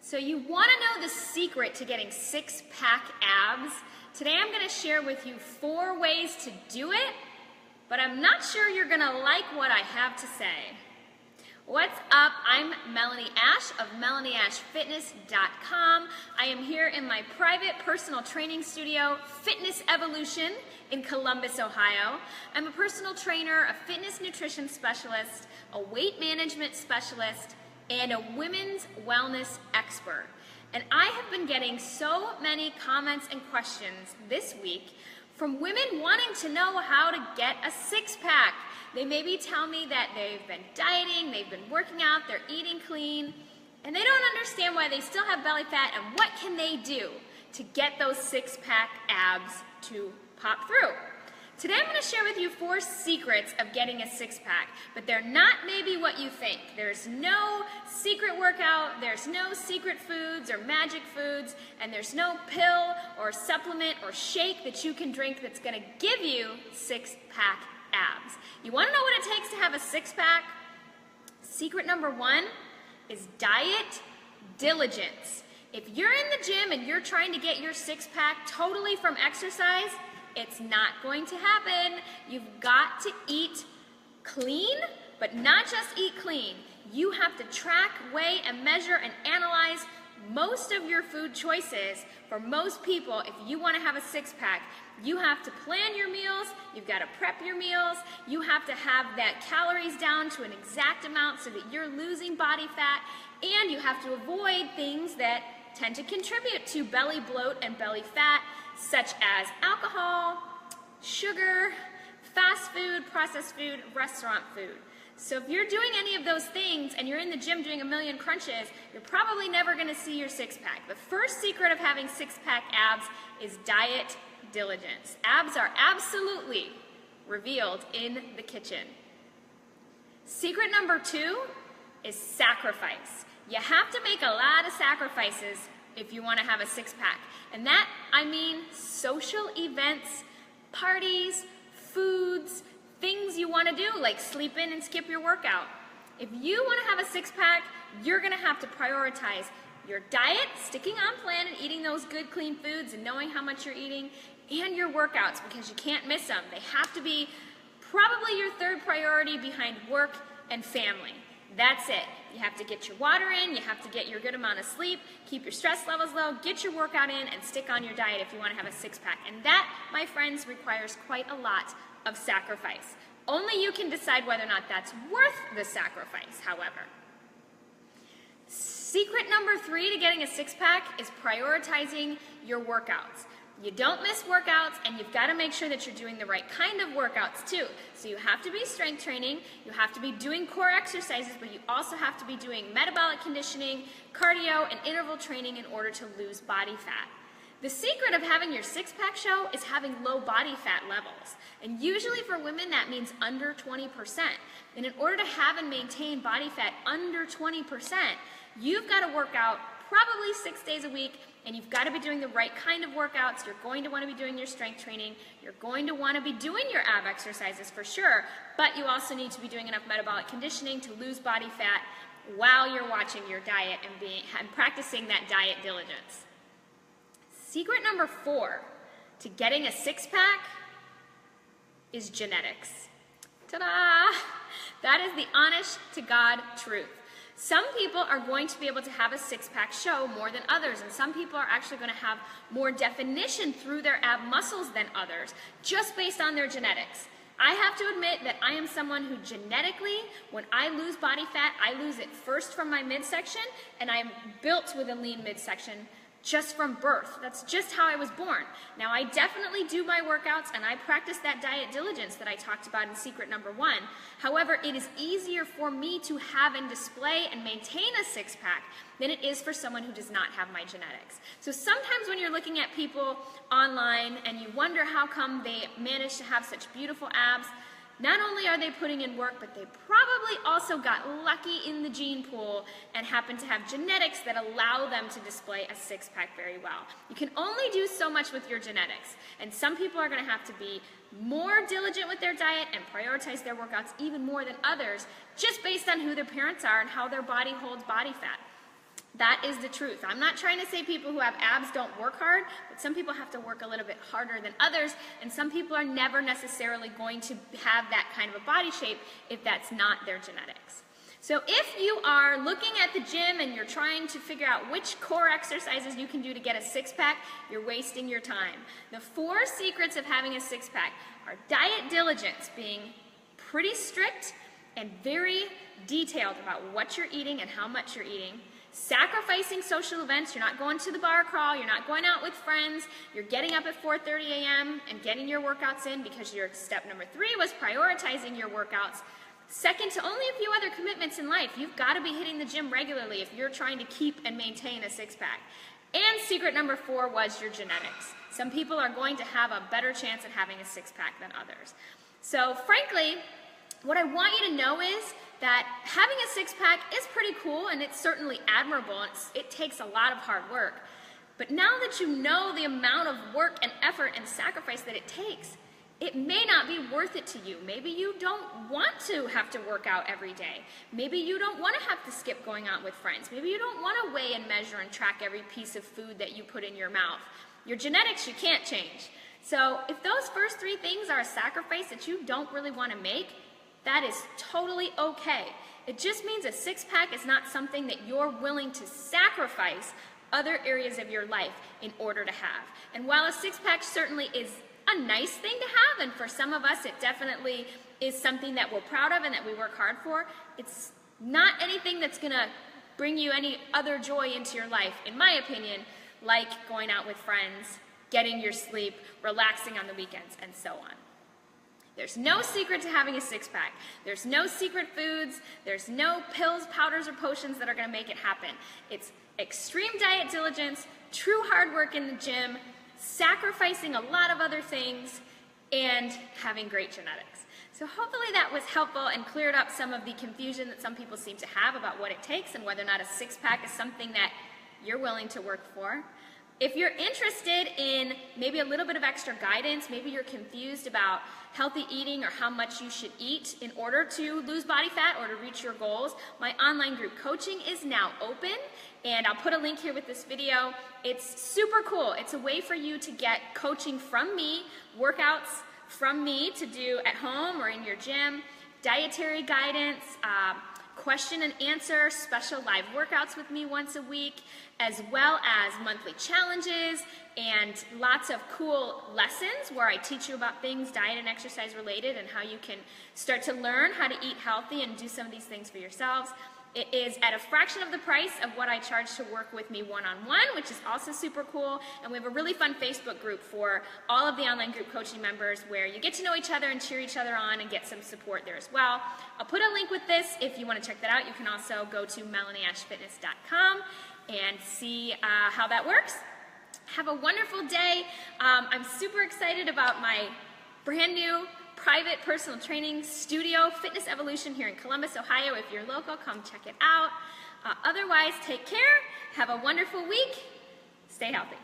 So you want to know the secret to getting six-pack abs? Today I'm going to share with you 4 ways to do it, but I'm not sure you're going to like what I have to say. What's up? I'm Melanie Ash of MelanieAshFitness.com. I am here in my private personal training studio, Fitness Evolution, in Columbus, Ohio. I'm a personal trainer, a fitness nutrition specialist, a weight management specialist, and a women's wellness expert. And I have been getting so many comments and questions this week from women wanting to know how to get a six-pack. They maybe tell me that they've been dieting, they've been working out, they're eating clean, and they don't understand why they still have belly fat and what can they do to get those six-pack abs to pop through. Today I'm going to share with you 4 secrets of getting a six-pack, but they're not maybe what you think. There's no secret workout, there's no secret foods or magic foods, and there's no pill or supplement or shake that you can drink that's going to give you six-pack abs. You want to know what it takes to have a six-pack? Secret number 1 is diet diligence. If you're in the gym and you're trying to get your six-pack totally from exercise, it's not going to happen. You've got to eat clean, but not just eat clean. You have to track, weigh, and measure and analyze most of your food choices. For most people, if you want to have a six-pack, you have to plan your meals, you've got to prep your meals, you have to have that calories down to an exact amount so that you're losing body fat, and you have to avoid things that tend to contribute to belly bloat and belly fat, such as alcohol, sugar, fast food, processed food, restaurant food. So if you're doing any of those things and you're in the gym doing a million crunches, you're probably never going to see your six-pack. The first secret of having six-pack abs is diet diligence. Abs are absolutely revealed in the kitchen. Secret number 2 is sacrifice. You have to make a lot of sacrifices if you want to have a six-pack. And that, I mean social events, parties, foods, things you want to do, like sleep in and skip your workout. If you want to have a six-pack, you're going to have to prioritize your diet, sticking on plan and eating those good, clean foods and knowing how much you're eating, and your workouts, because you can't miss them. They have to be probably your 3rd priority behind work and family. That's it. You have to get your water in, you have to get your good amount of sleep, keep your stress levels low, get your workout in, and stick on your diet if you want to have a six-pack. And that, my friends, requires quite a lot of sacrifice. Only you can decide whether or not that's worth the sacrifice, however. Secret number 3 to getting a six-pack is prioritizing your workouts. You don't miss workouts, and you've got to make sure that you're doing the right kind of workouts too. So you have to be strength training, you have to be doing core exercises, but you also have to be doing metabolic conditioning, cardio, and interval training in order to lose body fat. The secret of having your six-pack show is having low body fat levels. And usually for women that means under 20%. And in order to have and maintain body fat under 20%, you've got to work out probably 6 days a week, and you've got to be doing the right kind of workouts. You're going to want to be doing your strength training. You're going to want to be doing your ab exercises for sure, but you also need to be doing enough metabolic conditioning to lose body fat while you're watching your diet and practicing that diet diligence. Secret number 4 to getting a six-pack is genetics. Ta-da! That is the honest-to-God truth. Some people are going to be able to have a six-pack show more than others, and some people are actually going to have more definition through their ab muscles than others, just based on their genetics. I have to admit that I am someone who genetically, when I lose body fat, I lose it first from my midsection, and I'm built with a lean midsection just from birth. That's just how I was born. Now, I definitely do my workouts and I practice that diet diligence that I talked about in secret number 1. However, it is easier for me to have and display and maintain a six-pack than it is for someone who does not have my genetics. So sometimes when you're looking at people online and you wonder how come they manage to have such beautiful abs, not only are they putting in work, but they probably also got lucky in the gene pool and happen to have genetics that allow them to display a six-pack very well. You can only do so much with your genetics, and some people are going to have to be more diligent with their diet and prioritize their workouts even more than others, just based on who their parents are and how their body holds body fat. That is the truth. I'm not trying to say people who have abs don't work hard, but some people have to work a little bit harder than others, and some people are never necessarily going to have that kind of a body shape if that's not their genetics. So if you are looking at the gym and you're trying to figure out which core exercises you can do to get a six-pack, you're wasting your time. The 4 secrets of having a six-pack are diet diligence, being pretty strict and very detailed about what you're eating and how much you're eating. Sacrificing social events. You're not going to the bar crawl, you're not going out with friends, you're getting up at 4:30 a.m. and getting your workouts in because your step number 3 was prioritizing your workouts. Second to only a few other commitments in life, you've got to be hitting the gym regularly if you're trying to keep and maintain a six-pack. And secret number 4 was your genetics. Some people are going to have a better chance at having a six-pack than others. So frankly, what I want you to know is that having a six-pack is pretty cool, and it's certainly admirable. It takes a lot of hard work. But now that you know the amount of work and effort and sacrifice that it takes, it may not be worth it to you. Maybe you don't want to have to work out every day. Maybe you don't want to have to skip going out with friends. Maybe you don't want to weigh and measure and track every piece of food that you put in your mouth. Your genetics you can't change. So if those first 3 things are a sacrifice that you don't really want to make, that is totally okay. It just means a six-pack is not something that you're willing to sacrifice other areas of your life in order to have. And while a six-pack certainly is a nice thing to have, and for some of us it definitely is something that we're proud of and that we work hard for, it's not anything that's going to bring you any other joy into your life, in my opinion, like going out with friends, getting your sleep, relaxing on the weekends, and so on. There's no secret to having a six-pack. There's no secret foods. There's no pills, powders, or potions that are going to make it happen. It's extreme diet diligence, true hard work in the gym, sacrificing a lot of other things, and having great genetics. So hopefully that was helpful and cleared up some of the confusion that some people seem to have about what it takes and whether or not a six-pack is something that you're willing to work for. If you're interested in maybe a little bit of extra guidance, maybe you're confused about healthy eating or how much you should eat in order to lose body fat or to reach your goals, my online group coaching is now open, and I'll put a link here with this video. It's super cool. It's a way for you to get coaching from me, workouts from me to do at home or in your gym, dietary guidance, question and answer, special live workouts with me once a week, as well as monthly challenges and lots of cool lessons where I teach you about things diet and exercise related and how you can start to learn how to eat healthy and do some of these things for yourselves. It is at a fraction of the price of what I charge to work with me one-on-one, which is also super cool. And we have a really fun Facebook group for all of the online group coaching members where you get to know each other and cheer each other on and get some support there as well. I'll put a link with this if you want to check that out. You can also go to melanieashfitness.com and see how that works. Have a wonderful day. I'm super excited about my brand new private personal training studio, Fitness Evolution, here in Columbus, Ohio. If you're local, come check it out. Otherwise, take care. Have a wonderful week. Stay healthy.